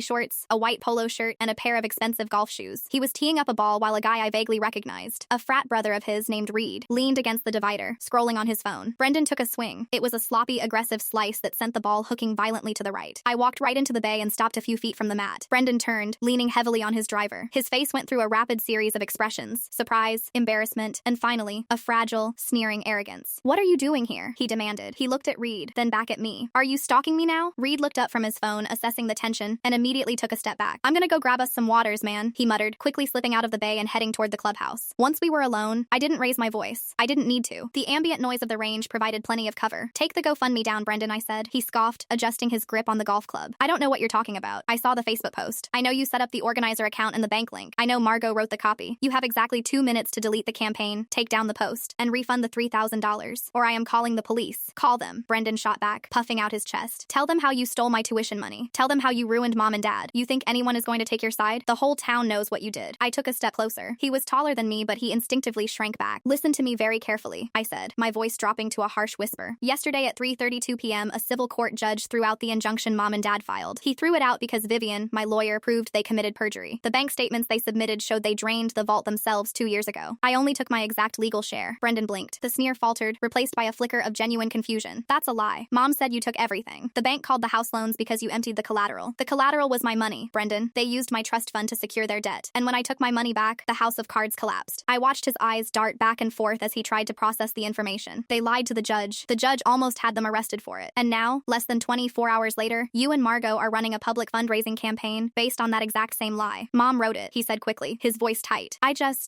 shorts, a white polo shirt, and a pair of expensive golf shoes. He was teeing up a ball while a guy I vaguely recognized, a frat brother of his named Reed, leaned against the divider, scrolling on his phone. Brendan took a swing. It was a sloppy, aggressive slice that sent the ball hooking violently to the right. I walked right into the bay and stopped a few feet from the mat. Brendan turned, leaning heavily on his driver. His face went through a rapid series of expressions: surprise, embarrassment, and finally, a fragile, sneering arrogance. "What are you doing here?" he demanded. He looked at Reed, then back at me. "Are you stalking me now?" Reed looked up from his phone, assessing the tension, and immediately took a step back. "I'm gonna go grab us some waters, man," he muttered, quickly slipping out of the bay and heading toward the clubhouse. Once we were alone, I didn't raise my voice. I didn't need to. The ambient noise of the range provided plenty of cover. "Take the GoFundMe down, Brendan," I said. He scoffed, adjusting his grip on the golf club. "I don't know what you're talking about. I saw the Facebook post. I know you set up the organizer account and the bank link. I know Margot wrote the copy. You have exactly 2 minutes to delete the campaign, take down the post, and refund the $3,000, or I am calling the police." "Call them," Brendan shot back, puffing out his chest. "Tell them how you stole my tuition money. Tell them how you ruined Mom and Dad. You think anyone is going to take your side? The whole town knows what you did." I took a step closer. He was taller than me, but he instinctively shrank back. "Listen to me very carefully," I said, my voice dropping to a harsh whisper. "Yesterday at 3:32 p.m., a civil court judge threw out the injunction Mom and Dad filed. He threw it out because Vivian, my lawyer, proved they committed perjury. The bank statements they submitted showed they drained the vault themselves 2 years ago. I only took my exact legal share." Brendan blinked. The sneer faltered, replaced by a flicker of genuine confusion. "That's a lie. Mom said you took everything. The bank called the house loans because you emptied the collateral. The collateral was my money, Brendan. They used my trust fund to secure their debt. And when I took my money back, the house of cards collapsed." I watched his eyes dart back and forth as he tried to process the information. "They lied to the judge. The judge almost had them arrested for it. And now, less than 24 hours later, you and Margot are running a public fundraising campaign based on that exact same lie. Mom wrote it," he said quickly, his voice tight.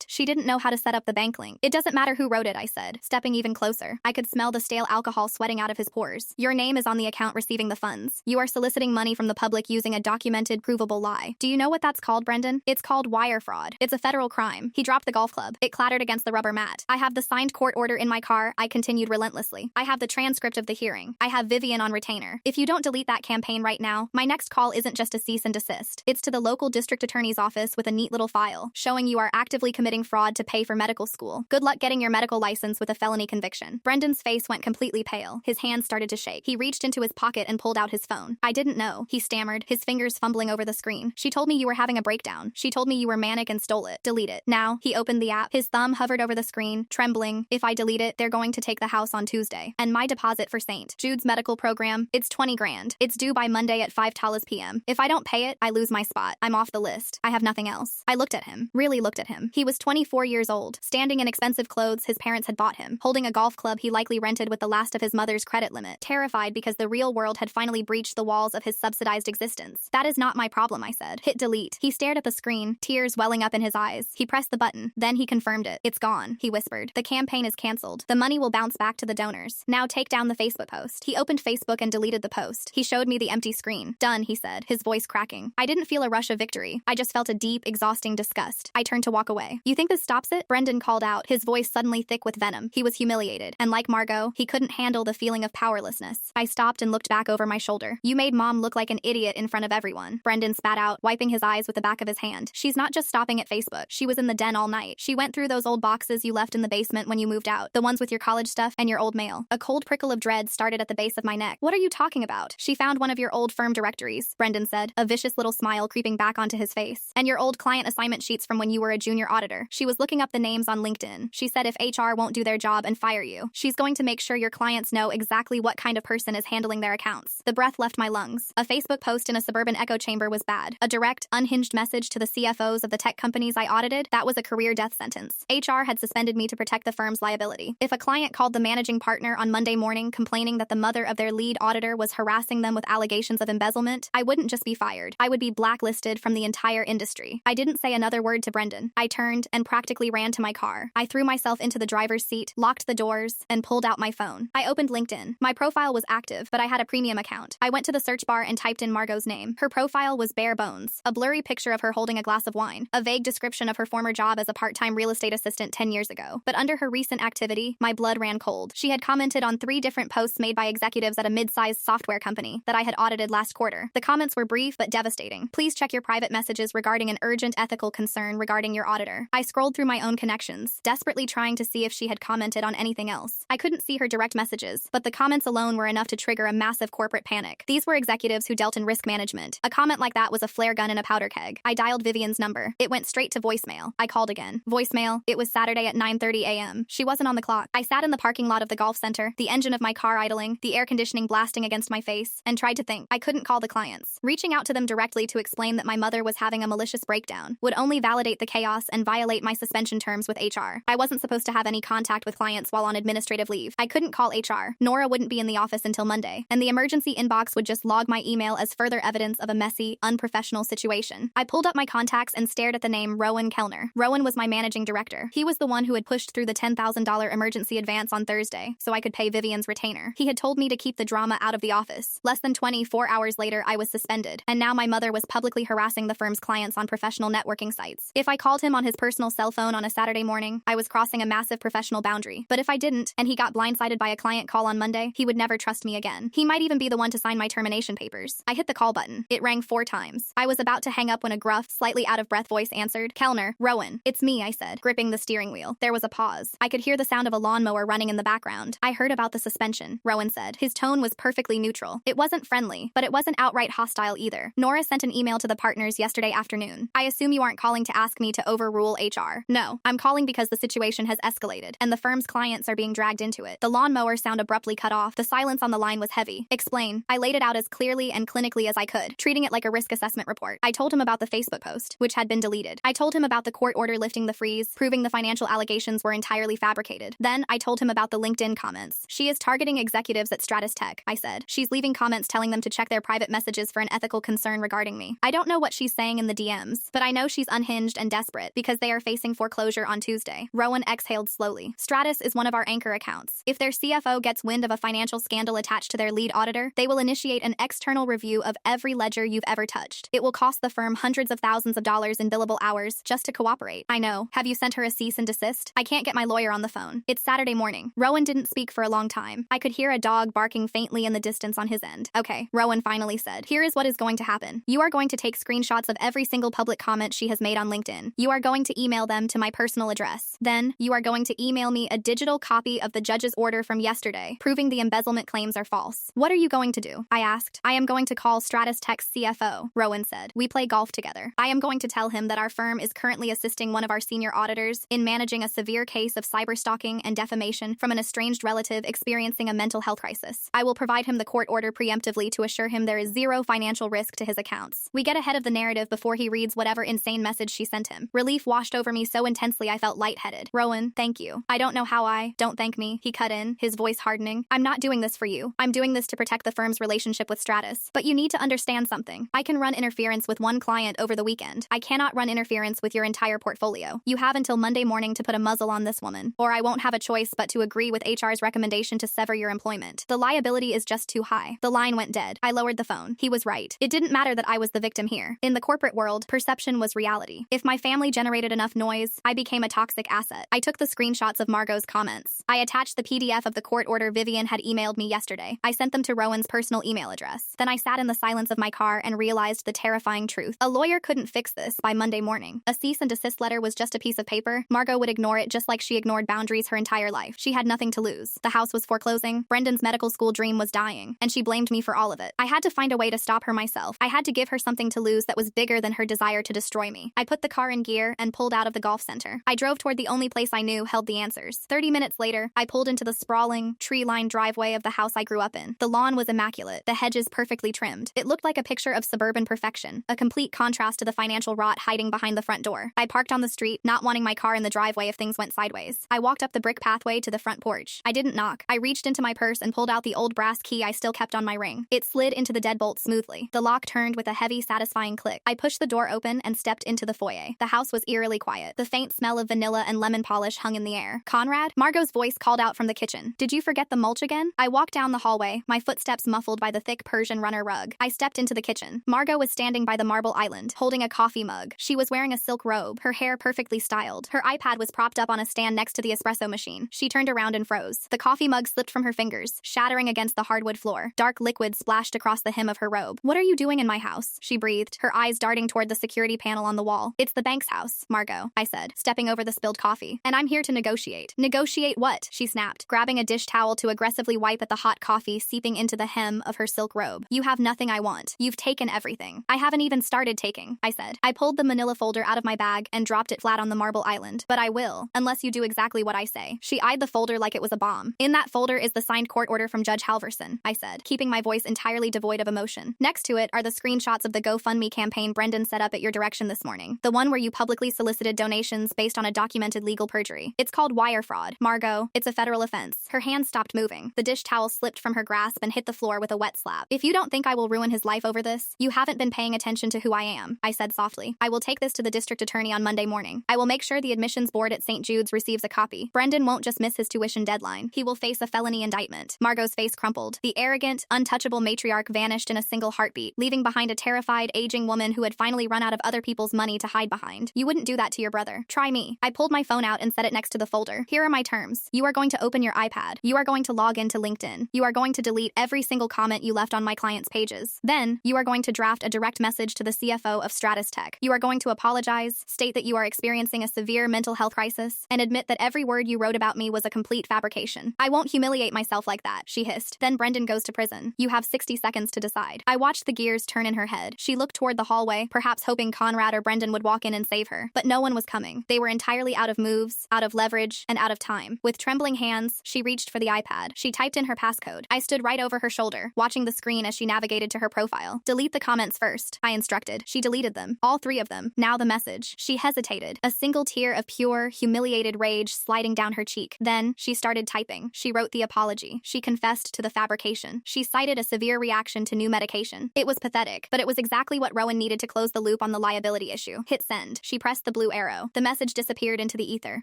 She didn't know how to set up the bank link." "It doesn't matter who wrote it," I said, stepping even closer. I could smell the stale alcohol sweating out of his pores. "Your name is on the account receiving the funds. You are soliciting money from the public using a documented, provable lie. Do you know what that's called, Brendan? It's called wire fraud. It's a federal crime." He dropped the golf club. It clattered against the rubber mat. "I have the signed court order in my car," I continued relentlessly. "I have the transcript of the hearing. I have Vivian on retainer. If you don't delete that campaign right now, my next call isn't just a cease and desist. It's to the local district attorney's office with a neat little file showing you are actively committing fraud to pay for medical school. Good luck getting your medical license with a felony conviction." Brendan's face went completely pale. His hands started to shake. He reached into his pocket and pulled out his phone. "I didn't know," he stammered, his fingers fumbling over the screen. "She told me you were having a breakdown. She told me you were manic and stole it. Delete it." Now, he opened the app. His thumb hovered over the screen, trembling. "If I delete it, they're going to take the house on Tuesday. And my deposit for St. Jude's medical program, it's 20 grand. It's due by Monday at 5 p.m. If I don't pay it, I lose my spot. I'm off the list. I have nothing else." I looked at him, really looked at him. He was 24 years old, standing in expensive clothes his parents had bought him, holding a golf club he likely rented with the last of his mother's credit limit, terrified because the real world had finally breached the walls of his subsidized existence. "That is not my problem," I said. "Hit delete." He stared at the screen, tears welling up in his eyes. He pressed the button. Then he confirmed it. "It's gone," he whispered. "The campaign is canceled. The money will bounce back to the donors. Now take down the Facebook post." He opened Facebook and deleted the post. He showed me the empty screen. "Done," he said, his voice cracking. I didn't feel a rush of victory. I just felt a deep, exhausting disgust. I turned to walk away. "You think this stops it?" Brendan called out, his voice suddenly thick with venom. He was humiliated, and like Margot, he couldn't handle the feeling of powerlessness. I stopped and looked back over my shoulder. "You made Mom look like an idiot in front of everyone," Brendan spat out, wiping his eyes with the back of his hand. "She's not just stopping at Facebook. She was in the den all night. She went through those old boxes you left in the basement when you moved out, the ones with your college stuff and your old mail." A cold prickle of dread started at the base of my neck. "What are you talking about?" "She found one of your old firm directories," Brendan said, a vicious little smile creeping back onto his face. "And your old client assignment sheets from when you were a junior auditor. She was looking up the names on LinkedIn. She said if HR won't do their job and fire you, she's going to make sure your clients know exactly what kind of person is handling their accounts." The breath left my lungs. A Facebook post in a suburban echo chamber was bad. A direct, unhinged message to the CFOs of the tech companies I audited, that was a career death sentence. HR had suspended me to protect the firm's liability. If a client called the managing partner on Monday morning complaining that the mother of their lead auditor was harassing them with allegations of embezzlement, I wouldn't just be fired. I would be blacklisted from the entire industry. I didn't say another word to Brendan. I turned and practically ran to my car. I threw myself into the driver's seat, locked the doors, and pulled out my phone. I opened LinkedIn. My profile was active, but I had a premium account. I went to the search bar and typed in Margot's name. Her profile was bare bones. A blurry picture of her holding a glass of wine. A vague description of her former job as a part-time real estate assistant 10 years ago. But under her recent activity, my blood ran cold. She had commented on 3 different posts made by executives at a mid-sized software company that I had audited last quarter. The comments were brief but devastating. "Please check your private messages regarding an urgent ethical concern regarding your auditor." I scrolled through my own connections, desperately trying to see if she had commented on anything else. I couldn't see her direct messages, but the comments alone were enough to trigger a massive corporate panic. These were executives who dealt in risk management. A comment like that was a flare gun in a powder keg. I dialed Vivian's number. It went straight to voicemail. I called again. Voicemail. It was Saturday at 9:30 a.m. She wasn't on the clock. I sat in the parking lot of the golf center, the engine of my car idling, the air conditioning blasting against my face, and tried to think. I couldn't call the clients. Reaching out to them directly to explain that my mother was having a malicious breakdown would only validate the chaos and violate my suspension terms with HR. I wasn't supposed to have any contact with clients while on administrative leave. I couldn't call HR. Nora wouldn't be in the office until Monday, and the emergency inbox would just log my email as further evidence of a messy, unprofessional situation. I pulled up my contacts and stared at the name Rowan Kellner. Rowan was my managing director. He was the one who had pushed through the $10,000 emergency advance on Thursday so I could pay Vivian's retainer. He had told me to keep the drama out of the office. Less than 24 hours later, I was suspended, and now my mother was publicly harassing the firm's clients on professional networking sites. If I called him on his personal cell phone on a Saturday morning, I was crossing a massive professional boundary. But if I didn't, and he got blindsided by a client call on Monday, he would never trust me again. He might even be the one to sign my termination papers. I hit the call button. It rang 4 times. I was about to hang up when a gruff, slightly out-of-breath voice answered. Kellner, Rowan. It's me, I said, gripping the steering wheel. There was a pause. I could hear the sound of a lawnmower running in the background. I heard about the suspension, Rowan said. His tone was perfectly neutral. It wasn't friendly, but it wasn't outright hostile either. Nora sent an email to the partners yesterday afternoon. I assume you aren't calling to ask me to overrule HR. No, I'm calling because the situation has escalated, and the firm's clients are being dragged into it. The lawnmower sound abruptly cut off. The silence on the line was heavy. Explain. I laid it out as clearly and clinically as I could, treating it like a risk assessment report. I told him about the Facebook post, which had been deleted. I told him about the court order lifting the freeze, proving the financial allegations were entirely fabricated. Then I told him about the LinkedIn comments. She is targeting executives at Stratus Tech, I said. She's leaving comments telling them to check their private messages for an ethical concern regarding me. I don't know what she's saying in the DMs, but I know she's unhinged and desperate because they are facing foreclosure on Tuesday. Rowan exhaled slowly. Stratus is one of our anchor accounts. If their CFO gets wind of a financial scandal attached to their lead auditor, they will initiate an external review of every ledger you've ever touched. It will cost the firm hundreds of thousands of dollars in billable hours just to cooperate. I know. Have you sent her a cease and desist? I can't get my lawyer on the phone. It's Saturday morning. Rowan didn't speak for a long time. I could hear a dog barking faintly in the distance on his end. Okay, Rowan finally said. Here is what is going to happen. You are going to take screenshots of every single public comment she has made on LinkedIn. You are going to email them to my personal address. Then, you are going to email me a digital copy of the judge's order from yesterday, proving the embezzlement claims are false. What are you going to do? I asked. I am going to call Stratus Tech's CFO, Rowan said. We play golf together. I am going to tell him that our firm is currently assisting one of our senior auditors in managing a severe case of cyberstalking and defamation from an estranged relative experiencing a mental health crisis. I will provide him the court order preemptively to assure him there is zero financial risk to his accounts. We get ahead of the narrative before he reads whatever insane message she sent him. Relief washed over me so intensely I felt lightheaded. Rowan, thank you. I don't know how don't thank me, he cut in, his voice hardening. I'm not doing this for you. I'm doing this to protect the firm's relationship with Stratus. But you need to understand something. I can run interference with one client over the weekend. I cannot run interference with your entire portfolio. You have until Monday morning to put a muzzle on this woman, or I won't have a choice but to agree with HR's recommendation to sever your employment. The liability is just too high. The line went dead. I lowered the phone. He was right. It didn't matter that I was the victim here. In the corporate world, perception was reality. If my family generated enough noise, I became a toxic asset. I took the screenshots of Margot's comments. I attached the PDF of the court order Vivian had emailed me yesterday. I sent them to Rowan's personal email address. Then I sat in the silence of my car and realized the terrifying truth. A lawyer couldn't fix this by Monday morning. A cease and desist letter was just a piece of paper. Margot would ignore it just like she ignored boundaries her entire life. She had nothing to lose. The house was foreclosing. Brendan's medical school dream was dying, and she blamed me for all of it. I had to find a way to stop her myself. I had to give her something to lose that was bigger than her desire to destroy me. I put the car in gear and pulled out of the golf center. I drove toward the only place I knew held the answers. 30 minutes later, I pulled into the sprawling, tree-lined driveway of the house I grew up in. The lawn was immaculate, the hedges perfectly trimmed. It looked like a picture of suburban perfection, a complete contrast to the financial rot hiding behind the front door. I parked on the street, not wanting my car in the driveway if things went sideways. I walked up the brick pathway to the front porch. I didn't knock. I reached into my purse and pulled out the old brass key I still kept on my ring. It slid into the deadbolt smoothly. The lock turned with a heavy, satisfying click. I pushed the door open and stepped into the foyer. The house was eerily quiet. The faint smell of vanilla and lemon polish hung in the air. Conrad? Margot's voice called out from the kitchen. Did you forget the mulch again? I walked down the hallway, my footsteps muffled by the thick Persian runner rug. I stepped into the kitchen. Margot was standing by the marble island, holding a coffee mug. She was wearing a silk robe, her hair perfectly styled. Her iPad was propped up on a stand next to the espresso machine. She turned around and froze. The coffee mug slipped from her fingers, shattering against the hardwood floor. Dark liquid splashed across the hem of her robe. What are you doing in my house? She breathed, her eyes darting toward the security panel on the wall. It's the bank's house, Margot, I said, stepping over the spilled coffee. And I'm here to negotiate. Negotiate what? She she snapped, grabbing a dish towel to aggressively wipe at the hot coffee seeping into the hem of her silk robe. You have nothing I want. You've taken everything. I haven't even started taking, I said. I pulled the manila folder out of my bag and dropped it flat on the marble island. But I will, unless you do exactly what I say. She eyed the folder like it was a bomb. In that folder is the signed court order from Judge Halverson, I said, keeping my voice entirely devoid of emotion. Next to it are the screenshots of the GoFundMe campaign Brendan set up at your direction this morning. The one where you publicly solicited donations based on a documented legal perjury. It's called wire fraud. Margot, it's a federal offense. Her hand stopped moving. The dish towel slipped from her grasp and hit the floor with a wet slap. If you don't think I will ruin his life over this, you haven't been paying attention to who I am, I said softly. I will take this to the district attorney on Monday morning. I will make sure the admissions board at St. Jude's receives a copy. Brendan won't just miss his tuition deadline. He will face a felony indictment. Margot's face crumpled. The arrogant, untouchable matriarch vanished in a single heartbeat, leaving behind a terrified, aging woman who had finally run out of other people's money to hide behind. You wouldn't do that to your brother. Try me. I pulled my phone out and set it next to the folder. Here are my terms. You are going to open your iPad. You are going to log into LinkedIn. You are going to delete every single comment you left on my client's pages. Then, you are going to draft a direct message to the CFO of Stratus Tech. You are going to apologize, state that you are experiencing a severe mental health crisis, and admit that every word you wrote about me was a complete fabrication. I won't humiliate myself like that, she hissed. Then Brendan goes to prison. You have 60 seconds to decide. I watched the gears turn in her head. She looked toward the hallway, perhaps hoping Conrad or Brendan would walk in and save her. But no one was coming. They were entirely out of moves, out of leverage, and out of time. With trembling hands, she reached for the iPad. She typed in her passcode. I stood right over her shoulder, watching the screen as she navigated to her profile. Delete the comments first, I instructed. She deleted them. All 3 of them. Now the message. She hesitated, a single tear of pure, humiliated rage sliding down her cheek. Then, she started typing. She wrote the apology. She confessed to the fabrication. She cited a severe reaction to new medication. It was pathetic, but it was exactly what Rowan needed to close the loop on the liability issue. Hit send. She pressed the blue arrow. The message disappeared into the ether.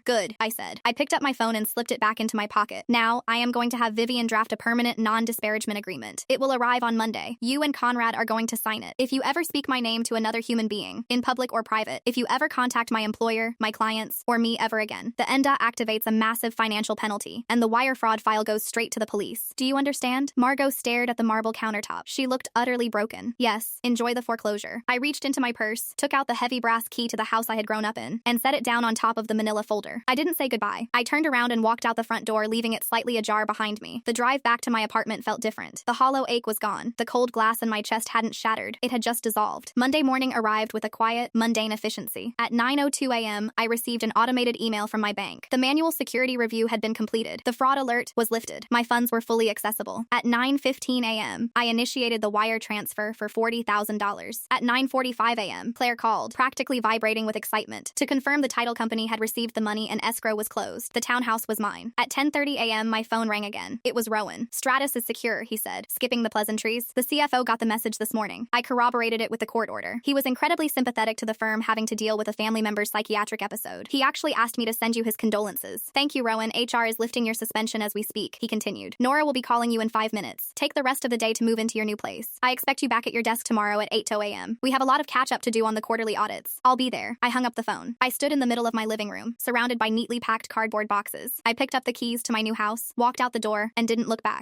Good, I said. I picked up my phone and slipped it back into my pocket. Now, I am going to have Vivian draft a permanent non-disparagement agreement. It will arrive on Monday. You and Conrad are going to sign it. If you ever speak my name to another human being, in public or private, if you ever contact my employer, my clients, or me ever again, the ENDA activates a massive financial penalty, and the wire fraud file goes straight to the police. Do you understand? Margot stared at the marble countertop. She looked utterly broken. Yes, enjoy the foreclosure. I reached into my purse, took out the heavy brass key to the house I had grown up in, and set it down on top of the manila folder. I didn't say goodbye. I turned around and walked out the front door, leaving it slightly ajar behind me. The drive back to my apartment felt different. The hollow ache was gone. The cold glass in my chest hadn't shattered. It had just dissolved. Monday morning arrived with a quiet, mundane efficiency. At 9:02 a.m., I received an automated email from my bank. The manual security review had been completed. The fraud alert was lifted. My funds were fully accessible. At 9:15 a.m., I initiated the wire transfer for $40,000. At 9:45 a.m., Claire called, practically vibrating with excitement, to confirm the title company had received the money and escrow was closed. The townhouse was mine. At 10:30 a.m., my phone rang again. It was Rowan. Stratus is secure, he said, skipping the pleasantries. The CFO got the message this morning. I corroborated it with the court order. He was incredibly sympathetic to the firm having to deal with a family member's psychiatric episode. He actually asked me to send you his condolences. Thank you, Rowan. HR is lifting your suspension as we speak, he continued. Nora will be calling you in 5 minutes. Take the rest of the day to move into your new place. I expect you back at your desk tomorrow at 8:00 a.m. We have a lot of catch-up to do on the quarterly audits. I'll be there. I hung up the phone. I stood in the middle of my living room, surrounded by neatly packed cardboard boxes. I picked up the keys to my new house, walked out the door, and didn't look back.